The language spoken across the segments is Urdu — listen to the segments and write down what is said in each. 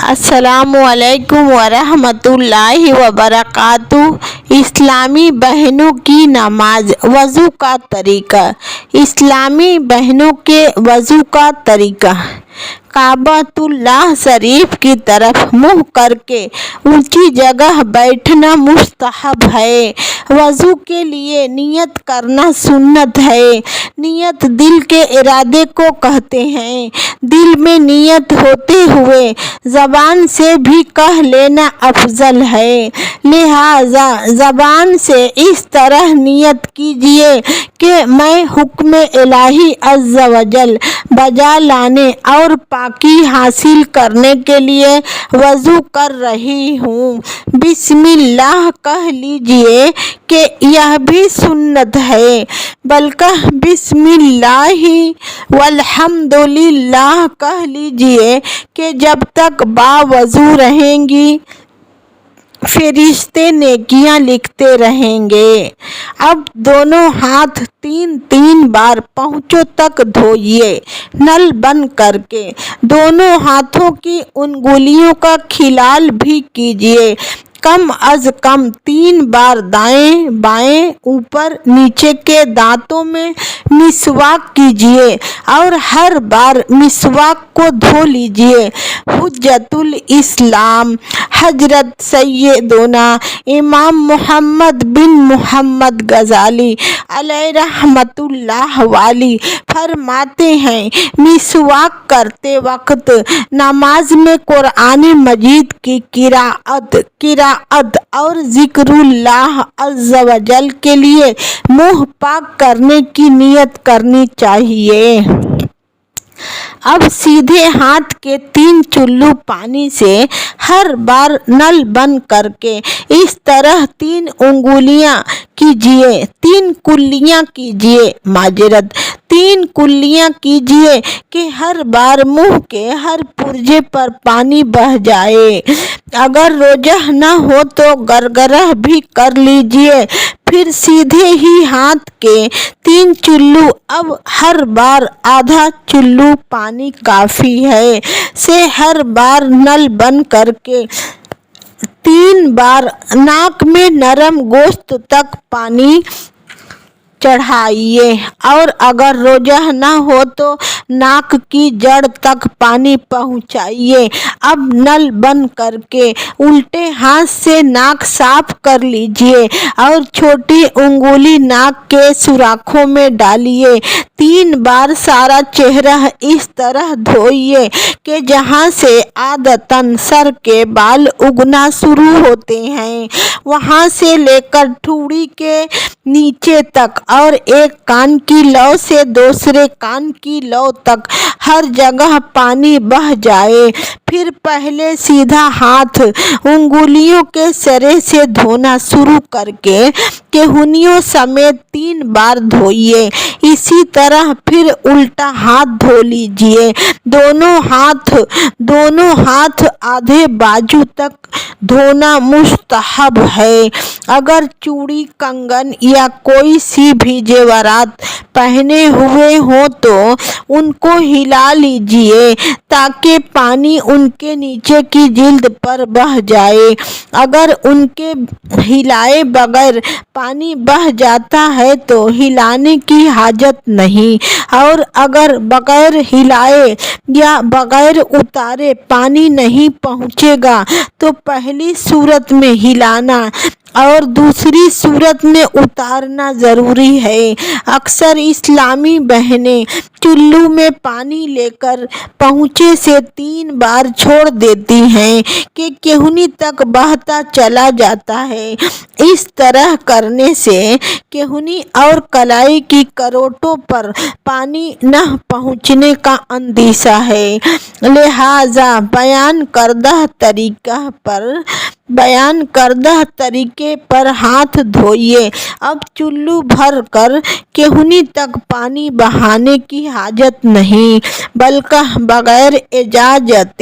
السلام علیکم ورحمۃ اللہ وبرکاتہ۔ اسلامی بہنوں کی نماز وضو کا طریقہ۔ اسلامی بہنوں کے وضو کا طریقہ: کعبۃ اللہ شریف کی طرف منہ کر کے اونچی جگہ بیٹھنا مستحب ہے۔ وضو کے لیے نیت کرنا سنت ہے۔ نیت دل کے ارادے کو کہتے ہیں۔ دل میں نیت ہوتے ہوئے زبان سے بھی کہہ لینا افضل ہے، لہذا زبان سے اس طرح نیت کیجیے کہ میں حکم الہی عز و جل بجا لانے اور پاکی حاصل کرنے کے لیے وضو کر رہی ہوں۔ بسم اللہ کہہ لیجیے کہ یہ بھی سنت ہے، بلکہ بسم اللہ والحمد للہ کہہ لیجیے کہ جب تک باوضو رہیں گی فرشتے نیکیاں لکھتے رہیں گے۔ اب دونوں ہاتھ 3 بار پہنچوں تک دھوئیے، نل بند کر کے۔ دونوں ہاتھوں کی انگلیوں کا کھلال بھی کیجیے۔ کم از کم 3 بار دائیں بائیں اوپر نیچے کے دانتوں میں مسواک کیجیے اور ہر بار مسواک کو دھو لیجیے۔ حجت الاسلام حضرت سیدنا امام محمد بن محمد غزالی علیہ رحمۃ اللہ والی فرماتے ہیں، مسواک کرتے وقت نماز میں قرآن مجید کی قرأت اور ذکر اللہ عز و جل کے لیے منہ پاک کرنے کی نیت کرنی چاہیے۔ اب سیدھے ہاتھ کے 3 چلو پانی سے ہر بار نل بند کر کے اس طرح 3 انگلیاں کیجیے، 3 کلیاں کیجیے، 3 کلیاں کیجیے کہ ہر بار منہ کے ہر پرجے پر پانی بہہ جائے۔ اگر روزہ نہ ہو تو گرگرہ بھی کر لیجیے۔ پھر سیدھے ہی ہاتھ کے 3 چلو، اب ہر بار آدھا چلو پانی کافی ہے، سے ہر بار نل بند کر کے 3 بار ناک میں نرم گوشت تک پانی چڑھائیے، اور اگر روزہ نہ ہو تو ناک کی جڑ تک پانی پہنچائیے۔ اب نل بند کر کے الٹے ہاتھ سے ناک صاف کر لیجیے اور چھوٹی انگلی ناک کے سوراخوں میں ڈالیے۔ 3 بار سارا چہرہ اس طرح دھوئیے کہ جہاں سے عادتاً سر کے بال اگنا شروع ہوتے ہیں وہاں سے لے کر ٹھوڑی کے نیچے تک، اور ایک کان کی لو سے دوسرے کان کی لو تک ہر جگہ پانی بہہ جائے۔ پھر پہلے سیدھا ہاتھ انگلیوں کے سرے سے دھونا شروع کر کے کہنیوں سمیت 3 بار دھوئیے۔ اسی طرح پھر الٹا ہاتھ دھو لیجیے۔ دونوں ہاتھ آدھے بازو تک دھونا مستحب ہے۔ اگر چوڑی، کنگن یا کوئی سی بھی زیورات پہنے ہوئے ہوں تو ان کو ہلا لیجیے تاکہ پانی ان کے نیچے کی جلد پر بہہ جائے۔ اگر ان کے ہلائے بغیر پانی بہہ جاتا ہے تو ہلانے کی حاجت نہیں، اور اگر بغیر ہلائے یا بغیر اتارے پانی نہیں پہنچے گا تو پہلی صورت میں ہلانا اور دوسری صورت میں اتارنا ضروری ہے۔ اکثر اسلامی بہنیں چلو میں پانی لے کر پہنچے سے 3 بار چھوڑ دیتی ہیں کہ کہنی تک بہتا چلا جاتا ہے۔ اس طرح کرنے سے کہنی اور کلائی کی کروٹوں پر پانی نہ پہنچنے کا اندیشہ ہے، لہذا بیان کردہ طریقے پر ہاتھ دھوئیے۔ اب چلو بھر کر کہنی تک پانی بہانے کی حاجت نہیں، بلکہ بغیر اجازت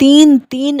3-3